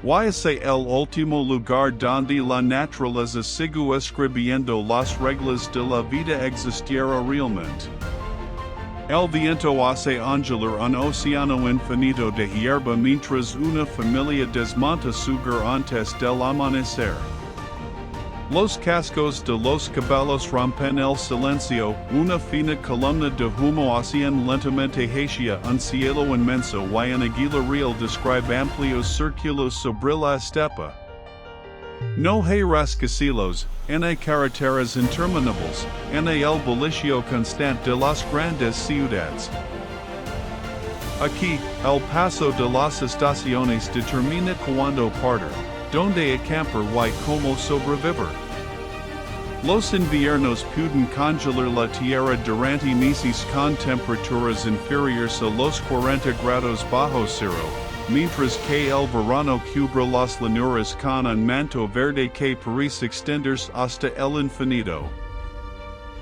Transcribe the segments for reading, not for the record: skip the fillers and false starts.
Y es el último lugar donde la naturaleza sigue escribiendo las reglas de la vida existiera realmente. El viento hace ondular un océano infinito de hierba mientras una familia desmonta su hogar antes del amanecer. Los cascos de los caballos rompen el silencio, una fina columna de humo hacían lentamente hacia un cielo inmenso y un águila real describe amplios círculos sobre la estepa. No hay rascacielos, hay carreteras interminables, hay el bullicio constante de las grandes ciudades. Aquí, el paso de las estaciones determina cuándo partir, donde acampar y cómo sobrevivir. Los inviernos pueden congelar la tierra durante meses con temperaturas inferiores a los 40 grados bajo cero, mientras que el verano cubre las llanuras con un manto verde que parece extenderse hasta el infinito.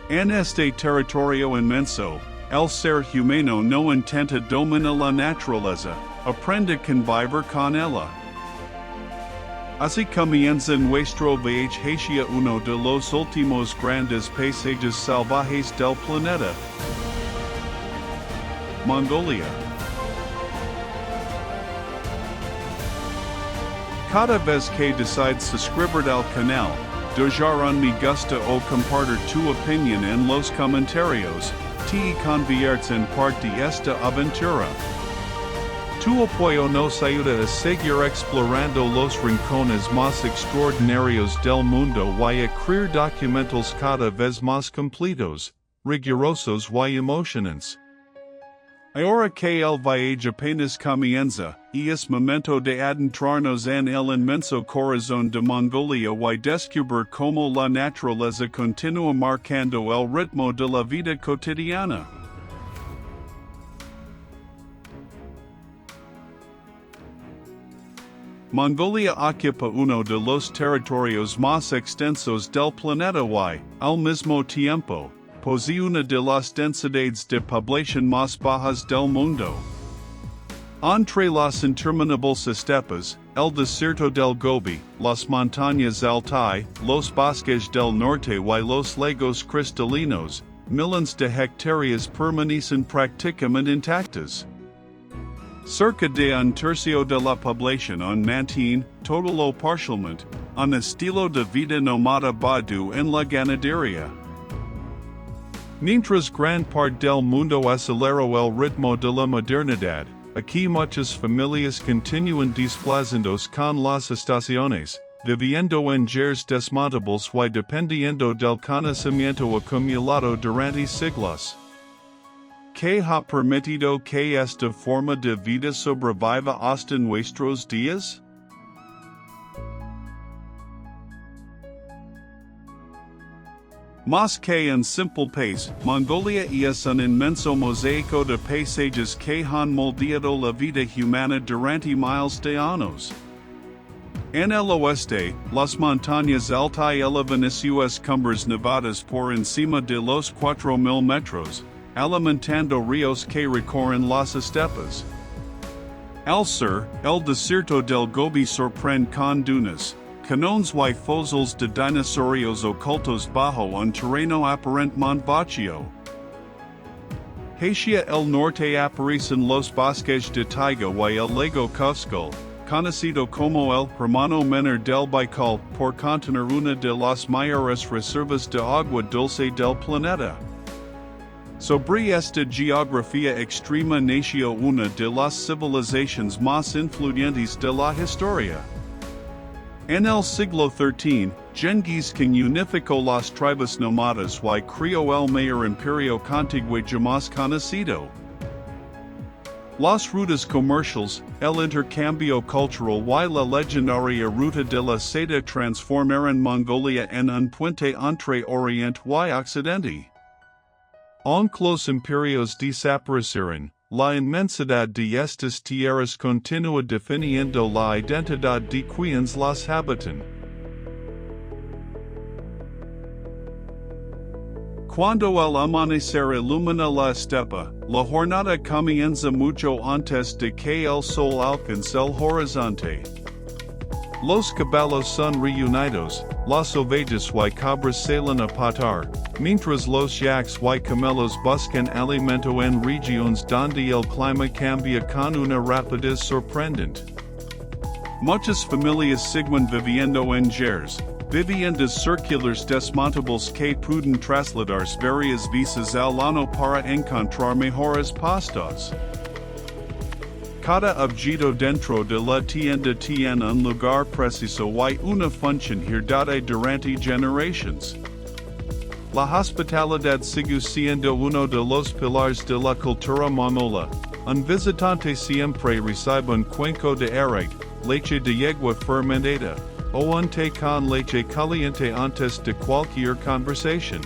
En este territorio inmenso, el ser humano no intenta dominar la naturaleza, aprende a convivir con ella. Así comienza nuestro viaje hacia uno de los últimos grandes paisajes salvajes del planeta. Mongolia. Cada vez que decides suscribirte al canal, dejar un me gusta o compartir tu opinión en los comentarios, te conviertes en parte de esta aventura. Tu apoyo nos ayuda a seguir explorando los rincones más extraordinarios del mundo y a crear documentales cada vez más completos, rigurosos y emocionantes. Ahora que el viaje apenas comienza, es momento de adentrarnos en el inmenso corazón de Mongolia y descubrir cómo la naturaleza continúa marcando el ritmo de la vida cotidiana. Mongolia ocupa uno de los territorios más extensos del planeta y, al mismo tiempo, posee una de las densidades de población más bajas del mundo. Entre las interminables estepas, el desierto del Gobi, las montañas Altai, los bosques del norte y los lagos cristalinos, millones de hectáreas permanecen prácticamente intactas. Cerca de un tercio de la población mantiene, total o parcialmente, un estilo de vida nómada basado en la ganadería. Mientras gran parte del mundo aceleró el ritmo de la modernidad, aquí muchas familias continúan desplazándose con las estaciones, viviendo en hogares desmontables y dependiendo del conocimiento acumulado durante siglos. ¿Qué ha permitido que esta forma de vida sobreviva hasta nuestros días? Más que un simple país, Mongolia es un inmenso mosaico de paisajes que han moldeado la vida humana durante miles de años. En el oeste, las montañas Altai elevan sus cumbres nevadas por encima de los 4.000 metros, alimentando ríos que recorren las estepas. Al sur, el desierto del Gobi sorprende con dunas, canones y fósiles de dinosaurios ocultos bajo un terreno aparentemente vacío. Hacia el norte aparecen los bosques de taiga y el lago Kuzkul, conocido como el hermano menor del Baikal por contener una de las mayores reservas de agua dulce del planeta. Sobre esta geografía extrema nació una de las civilizaciones más influyentes de la historia. En el siglo XIII, Genghis Khan unificó las tribus nómadas y creó el mayor imperio contiguo jamás conocido. Las rutas comerciales, el intercambio cultural y la legendaria ruta de la seda transformaron Mongolia en un puente entre Oriente y Occidente. Aunque los imperios desaparecieron, la inmensidad de estas tierras continúa definiendo la identidad de quienes las habitan. Cuando el amanecer ilumina la estepa, la jornada comienza mucho antes de que el sol alcance el horizonte. Los caballos son reunidos, las ovejas y cabras salen a patar, mientras los yaks y camellos buscan alimento en regiones donde el clima cambia con una rapidez sorprendente. Muchas familias siguen viviendo en gers, viviendas circulares desmontables que pueden trasladarse varias veces al año para encontrar mejores pastos. Cada objeto dentro de la tienda tiene un lugar preciso y una función heredada durante generaciones. La hospitalidad sigue siendo uno de los pilares de la cultura mongola. Un visitante siempre recibe un cuenco de arroz, leche de yegua fermentada, o un té con leche caliente antes de cualquier conversación.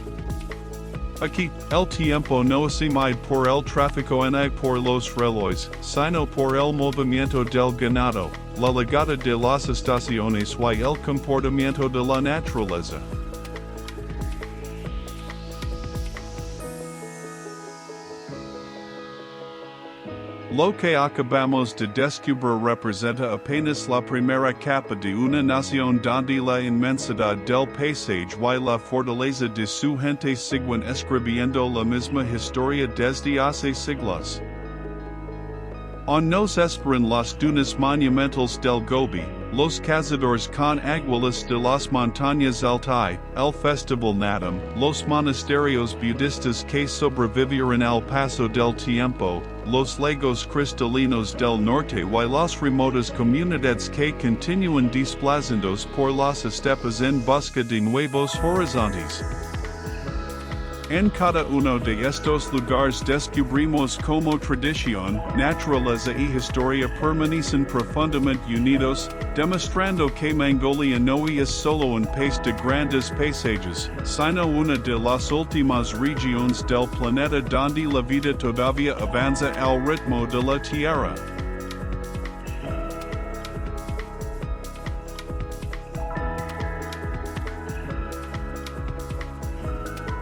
Aquí, el tiempo no se mide por el tráfico ni por los relojes, sino por el movimiento del ganado, la llegada de las estaciones y el comportamiento de la naturaleza. Lo que acabamos de descubrir representa apenas la primera capa de una nación donde la inmensidad del paisaje y la fortaleza de su gente siguen escribiendo la misma historia desde hace siglos. On nos esperan las dunas monumentales del Gobi, los cazadores con aguilas de las montañas Altai, el festival Natam, los monasterios budistas que sobrevivieron al paso del tiempo, los lagos cristalinos del norte y las remotas comunidades que continúan desplazándose por las estepas en busca de nuevos horizontes. En cada uno de estos lugares descubrimos cómo tradición, naturaleza y historia permanecen profundamente unidos, demostrando que Mongolia no es solo un país de grandes paisajes, sino una de las últimas regiones del planeta donde la vida todavía avanza al ritmo de la Tierra.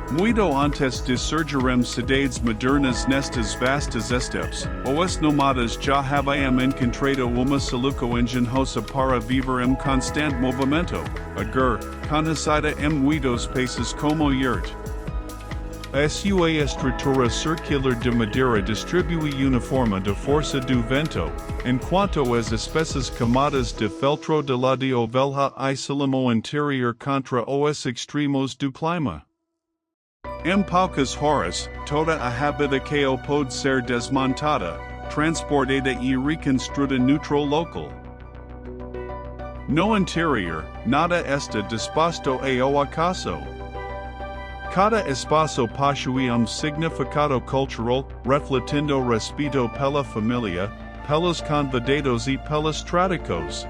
Muito antes de surgirem cidades modernas nestas vastas estepas, os nómadas já haviam encontrado uma solução engenhosa para viver em constante movimento, agora, conhecida em muitos países como yurt. A sua estrutura circular de madeira distribui uniforme de força do vento, enquanto as espessas camadas de feltro de la de ovelha isolam o interior contra os extremos do clima. Em poucas horas, toda a habitação pode ser desmontada, transportada e reconstruída neutro local. No interior, nada está disposto ao acaso. Cada espaço possui significado cultural, refletindo respeito pela família, pelos convidados e pelos tradições.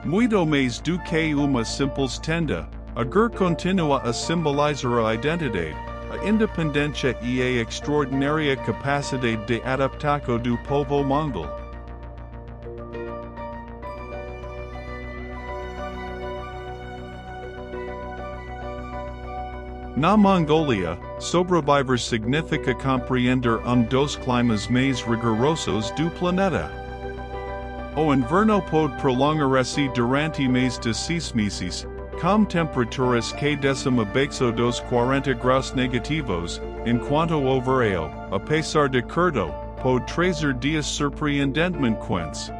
Muito mais do que uma simples tenda, agora continua a simbolizar a identidade, a independência e a extraordinária capacidade de adaptação do povo mongol. Na Mongolia, sobreviver significa compreender dos climas mais rigorosos do planeta. O inverno pode prolongar-se durante mais de 6 meses, com temperaturas que descem abaixo dos 40 graus negativos, enquanto o verão, apesar de curto, pode trazer dias surpreendentemente quentes.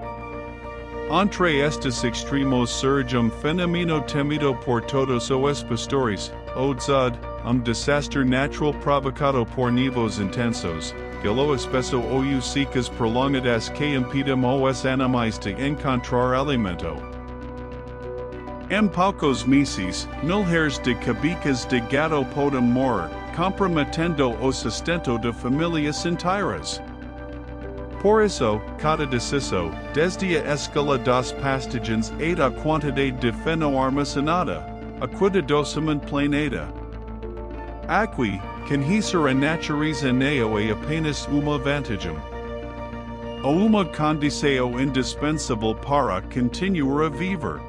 Entre estes extremos surge fenómeno temido por todos os pastores, o dzud, desastre natural provocado por nivos intensos, que lo espesso ou secas prolongadas que impedem os animais de encontrar alimento. Em poucos meses, milhares de cabecas de gado podem morrer, comprometendo o sustento de famílias inteiras. Por isso, cada deciso, desde a escala dos pastagens e a quantidade de feno armazenada, a cuidadosamente planeada. Aqui, conhecer a natureza não é apenas uma vantagem. É uma condição indispensável para continuar a viver.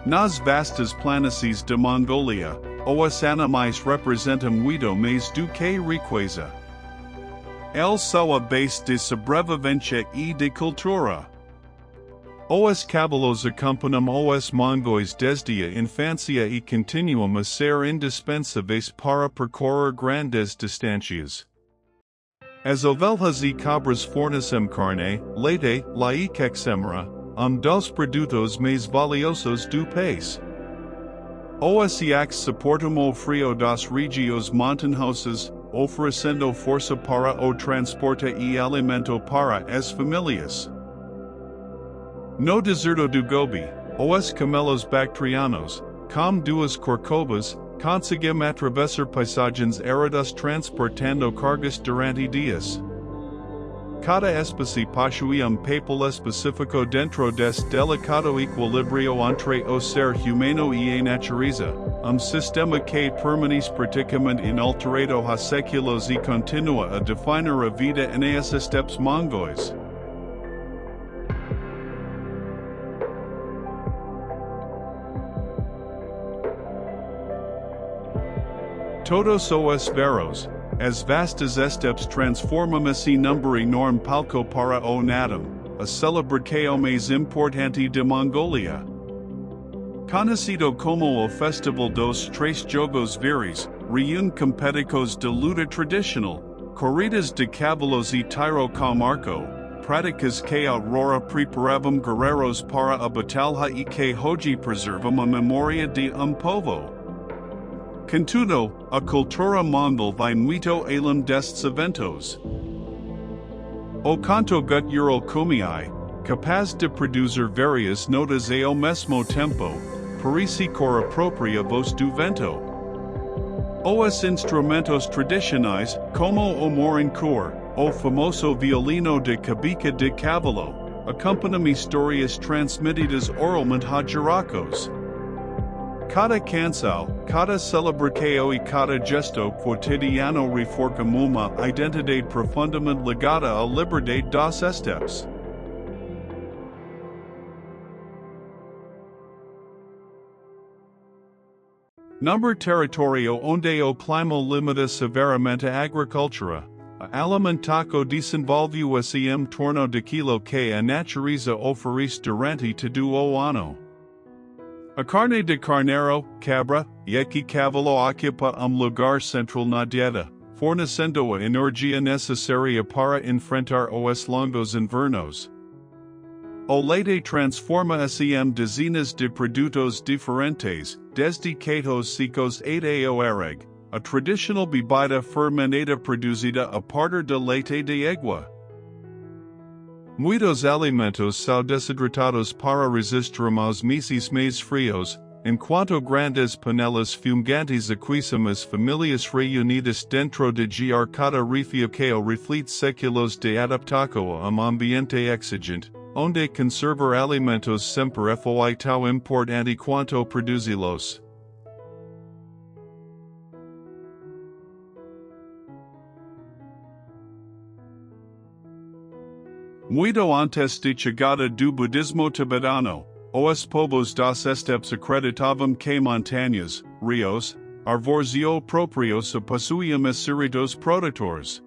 Nas vastas planícies de Mongolia, os animais representam muito mais do que riqueza. El Sawa base de sobrevivencia y de cultura. Os caballos acompañam os mongois desde a infancia y continuam a ser indispensáveis para percorrer grandes distancias. As ovelhas e cabras fornecem carne, leite, etc., dos produtos mais valiosos do país. Os iacs suportam o frio das regiões montanhosas, oferecendo força para o transporte e alimento para as famílias. No deserto do Gobi, os camelos bactrianos, como duas corcovas, conseguem atravessar paisagens áridas transportando cargas durante dias. Cada espécie possui papel específico dentro deste delicado equilíbrio entre o ser humano e a natureza, sistema que permanece praticamente inalterado há séculos e continua a definir a vida nas estepes mongóis. Todos os veros, as vastas estepes transformam-se num enorme palco para o nadam, a celebração mais importante de Mongolia. Conhecido como o Festival dos Três Jogos Viris, reúne competições de luta tradicional, corridas de cavalos e tiro com arco, práticas que aurora preparavam guerreiros para a batalha e que hoje preservam a memória de povo. Contudo, a cultura mongol vai muito além destes eventos. O canto gutural comiai, capaz de produzir várias notas ao mesmo tempo, parece cor a própria voz do vento. Os instrumentos tradicionais, como o morincourt, o famoso violino de cabeça de cavalo, acompanham histórias transmitidas oralmente a jaracos. Cada canção, cada celebração e cada gesto cotidiano reforçam uma identidade profundamente ligada à liberdade das estepes. Número território onde o clima limita severamente a agricultura, a alimentação desenvolveu-se em torno daquilo que a natureza oferece durante todo o ano. A carne de carneiro, cabra, e cavalo ocupa lugar central na dieta, fornecendo a energia necessária para enfrentar os longos invernos. O leite transforma-se em dezenas de produtos diferentes, desde queijos secos até o arroz, a tradicional bebida fermentada produzida a partir de leite de água. Muitos alimentos são desidratados para resistir aos meses mais frios, enquanto grandes panelas fumegantes aquecem as famílias reunidas dentro de cada refeição que reflete séculos de adaptação a ambiente exigente, onde conservar alimentos sempre foi tão importante quanto produzi-los. Muito antes de chegada do budismo tibetano, os povos das estepes acreditavam que montanhas, rios, árvores e o próprio se possuíam a série dos produtores.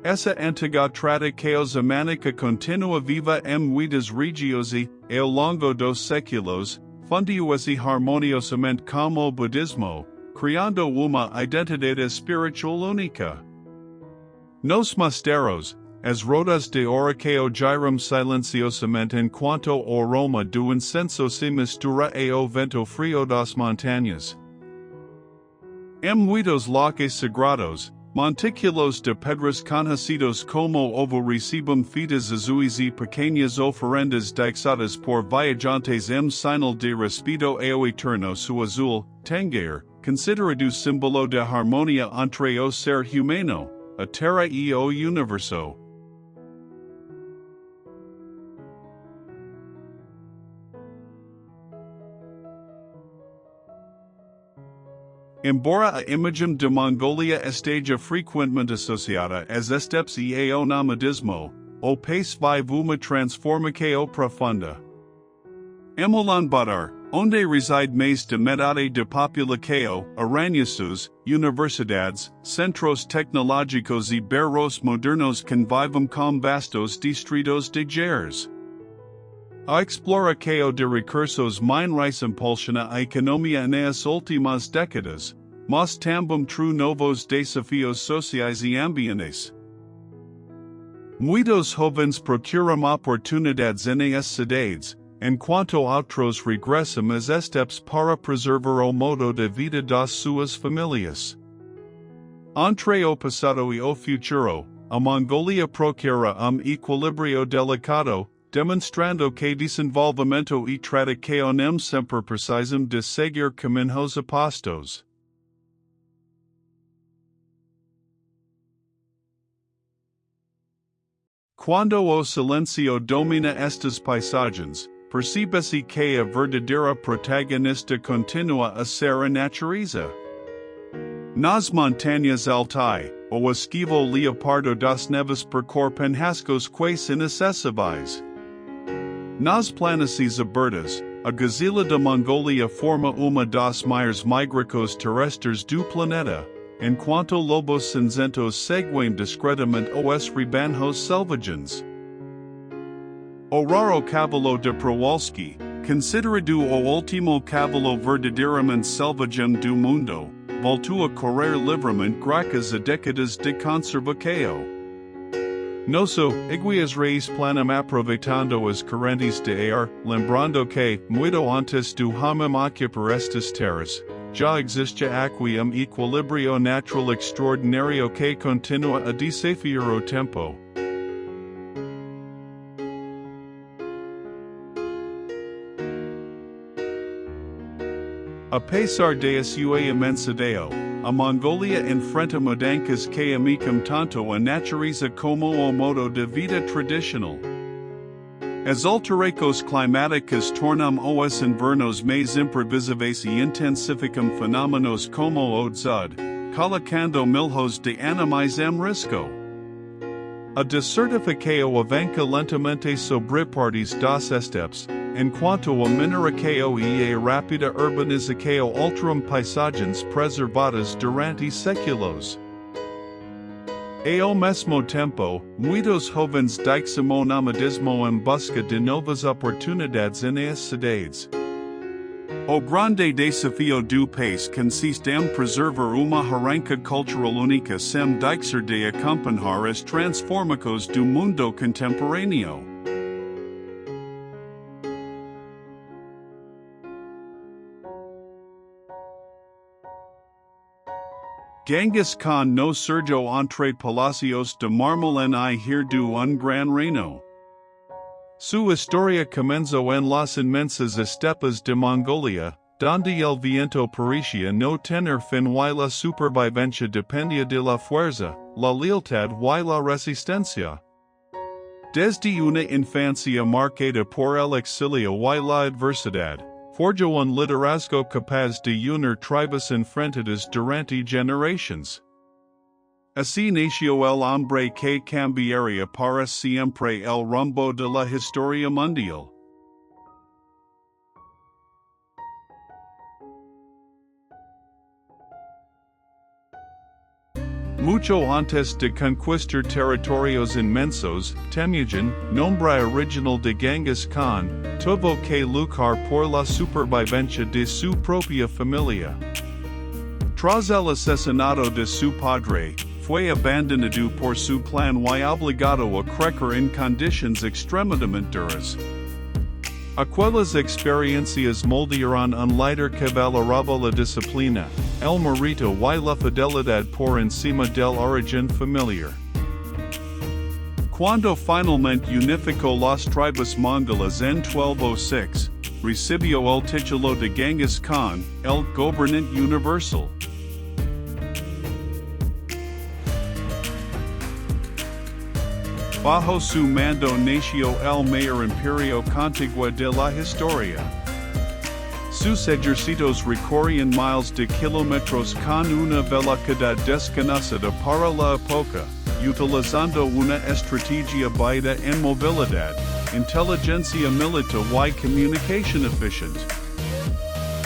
Essa antiga tradição xamânica continua viva em muitas regiões e, ao longo dos séculos, fundiu-se harmoniosamente com o budismo, criando uma identidade espiritual única. Nos mosteiros, as rodas de oracao giram silenciosamente enquanto o aroma do incenso se mistura ao vento frio das montanhas. Em muitos locais sagrados, montículos de pedras conhecidos como ovo recebem fitas azuis e pequenas oferendas deixadas por viajantes em sinal de respeito ao eterno sul azul, tanguer, considerado símbolo de harmonia entre o ser humano, a terra e o universo. Embora a imagem de Mongolia esteja frequentemente associada às estepes e ao nomadismo, o país vive uma transformação profunda. Em Ulaanbaatar, Onde reside mais de metade de população, arranha-sus, universidades, centros tecnológicos e bairros modernos convivem com vastos distritos de gers. A exploração de recursos minerais impulsiona a economia nas últimas décadas, mas também traz novos desafios sociais e ambientais. Muitos jovens procuram oportunidades nas cidades, enquanto outros regressam às estepes para preservar o modo de vida das suas famílias. Entre o passado e o futuro, a Mongolia procura equilíbrio delicado, demonstrando que desenvolvimento e tradição sempre precisam de seguir caminhos opostos. Quando o silêncio domina estas paisagens, percebe-se que a verdadeira protagonista continua a ser a natureza. Nas montanhas altas, o esquivo leopardo das neves percorre penhascos quase inacessíveis. Nas planícies abertas, a gazela da Mongolia forma uma das maiores migracos terrestres do planeta, enquanto lobos cinzentos seguem discretamente os rebanhos selvagens. O raro cavalo de Przewalski, considerado o último cavalo verdadeiramente selvagem do mundo, voltou a correr livremente graças a décadas de conservação. Nosso iguas reis planam aproveitando as correntes de ar, lembrando que, muito antes do homem ocupar estas terras, já existe aqui equilíbrio natural extraordinário que continua a desafiar o tempo. Apesar de sua imensidão, a Mongolia enfrenta mudanças que amicam tanto a natureza como o modo de vida tradicional. As alterações climáticas tornam os invernos mais imprevisíveis e intensificam fenômenos como o dzud, colocando milhões de animais em risco. A desertificação avança lentamente sobre partes das estepes, enquanto a mineração e a rápida urbanização alteram paisagens preservadas durante séculos. Ao mesmo tempo, muitos jovens deixam o nomadismo em busca de novas oportunidades nas cidades. O grande desafio do país consiste em preservar uma herança cultural única sem deixar de acompanhar as transformações do mundo contemporâneo. Genghis Khan no surgiu entre palacios de mármol ni do gran reino. Su historia comenzó en las inmensas estepas de Mongolia, donde el viento parecía no tener fin y la supervivencia dependía de la fuerza, la lealtad y la resistencia. Desde una infancia marcada por el exilio y la adversidad, forjó un liderazgo capaz de unir tribus enfrentadas durante generaciones. Así nació el hombre que cambiaría para siempre el rumbo de la historia mundial. Mucho antes de conquistar territorios inmensos, Temujin, nombre original de Genghis Khan, tuvo que luchar por la supervivencia de su propia familia. Tras el asesinato de su padre, fue abandonado por su clan y obligado a crecer en condiciones extremadamente duras. Aquellas experiencias moldearon un líder que valoraba la disciplina, el mérito y la fidelidad por encima del origen familiar. Cuando finalmente unificó las tribus mongolas en 1206, recibió el título de Genghis Khan, el gobernante universal. Bajo su mando nació el mayor imperio contiguo de la historia. Sus ejércitos recorrían miles de kilómetros con una velocidad desconocida para la época, utilizando una estrategia basada en movilidad, inteligencia militar y comunicación eficiente.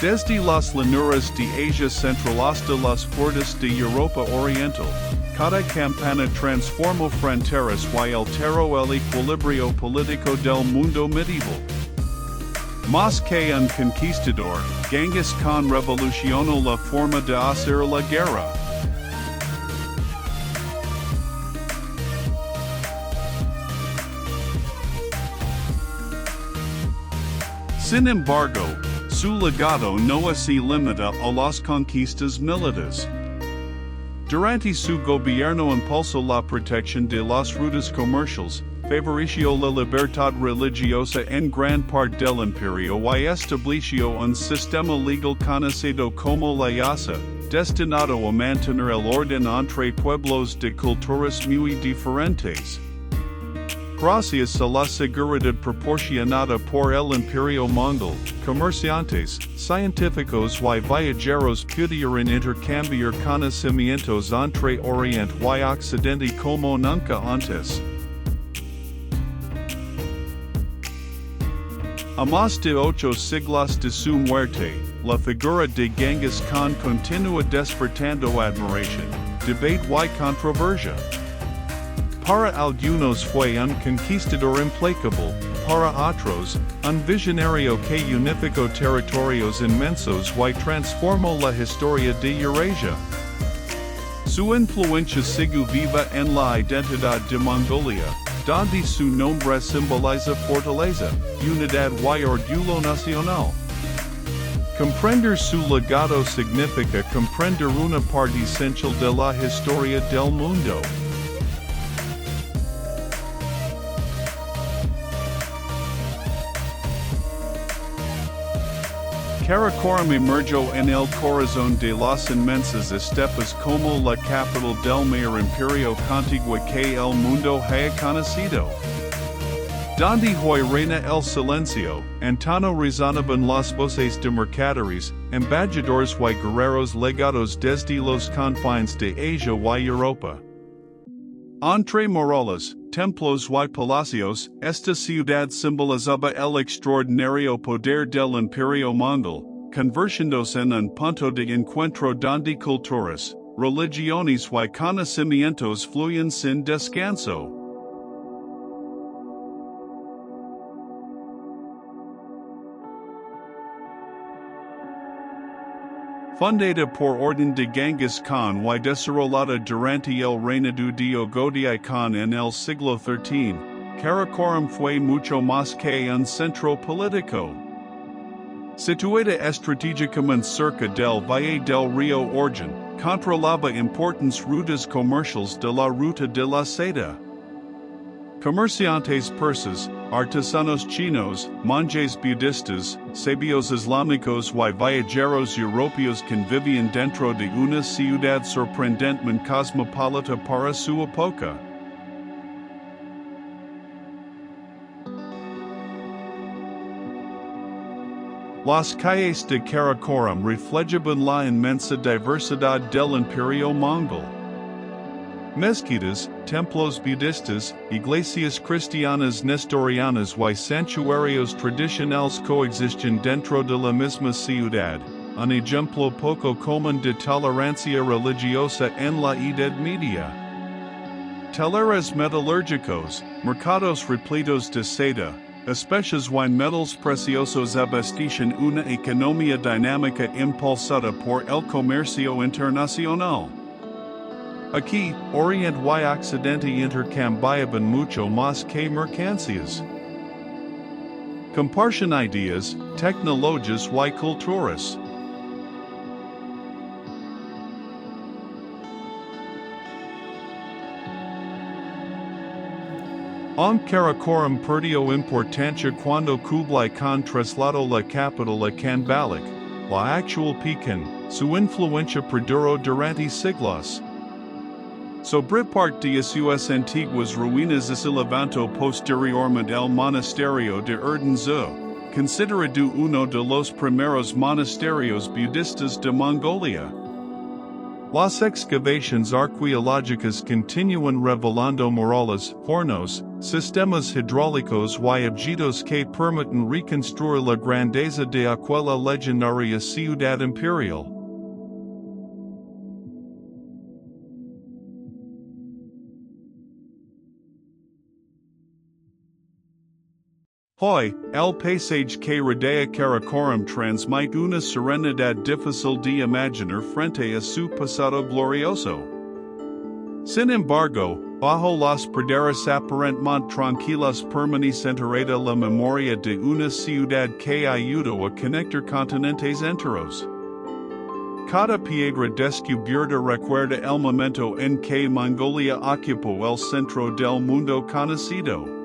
Desde las llanuras de Asia Central hasta las puertas de Europa Oriental, cada campana transformó fronteras y alteró el equilibrio político del mundo medieval. Más que un conquistador, Genghis Khan revolucionó la forma de hacer la guerra. Sin embargo, su legado no se limita a las conquistas militares. Durante su gobierno impulsó la protección de las rutas comerciales, favoreció la libertad religiosa en gran parte del imperio y estableció un sistema legal conocido como la Yasa, destinado a mantener el orden entre pueblos de culturas muy diferentes. Gracias a la seguridad proporcionada por el Imperio Mongol, comerciantes, científicos y viajeros pudieron intercambiar conocimientos entre Oriente y Occidente como nunca antes. A más de 8 siglos de su muerte, la figura de Genghis Khan continúa despertando admiración, debate y controversia. Para algunos fue un conquistador implacable, para otros, un visionario que unificó territorios inmensos y transformó la historia de Eurasia. Su influencia sigue viva en la identidad de Mongolia, donde su nombre simboliza fortaleza, unidad y orgullo nacional. Comprender su legado significa comprender una parte esencial de la historia del mundo. Karakoram emergió en el corazón de las inmensas estepas como la capital del mayor imperio contigua que el mundo haya conocido. Donde hoy reina el silencio, Antano resonaban las voces de mercaderes, embajadores y guerreros legados desde los confines de Asia y Europa. Entre murallas, templos y palacios, esta ciudad simbolizaba el extraordinario poder del Imperio Mongol, convirtiéndose en un punto de encuentro donde culturas, religiones y conocimientos fluyen sin descanso. Fundada por orden de Genghis Khan y desarrollada durante el reinado de Ögedei Khan en el siglo XIII, Karakoram fue mucho más que un centro político. Situada estratégicamente cerca del Valle del Río Orgen, controlaba importantes rutas comerciales de la Ruta de la Seda. Comerciantes persas, artesanos chinos, monjes budistas, sabios islámicos y viajeros europeos convivían dentro de una ciudad sorprendentemente cosmopolita para su época. Las calles de Karakoram reflejaban la inmensa diversidad del Imperio Mongol. Mezquitas, templos budistas, iglesias cristianas nestorianas y santuarios tradicionales coexisten dentro de la misma ciudad, un ejemplo poco común de tolerancia religiosa en la Edad Media. Talleres metalúrgicos, mercados repletos de seda, especies y metals preciosos abastecen una economía dinámica impulsada por el comercio internacional. Aquí, Oriente y Occidente intercambiaban mucho más que mercancías. Comparten ideas, tecnologías y culturas. Karakoram perdió importancia cuando Kublai Khan trasladó la capital a Khanbalik, la actual Pekin. Su influencia perduró durante siglos. Sobre parte de sus antiguas ruinas se levantó posteriormente el monasterio de Erdenzu, considerado uno de los primeros monasterios budistas de Mongolia. Las excavaciones arqueológicas continúan revelando murales, hornos, sistemas hidráulicos y objetos que permiten reconstruir la grandeza de aquella legendaria ciudad imperial. Hoy, el paisaje que rodea Karakoram transmite una serenidad difícil de imaginar frente a su pasado glorioso. Sin embargo, bajo las praderas aparentemente tranquilas permanece enterrada la memoria de una ciudad que ayudó a conectar continentes enteros. Cada piedra descubierta recuerda el momento en que Mongolia ocupó el centro del mundo conocido.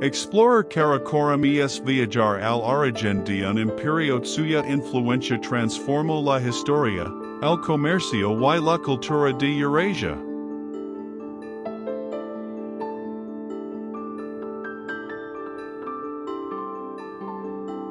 Explorar Karakoram es viajar al origen de un imperio cuya influencia transformó la historia, el comercio y la cultura de Eurasia.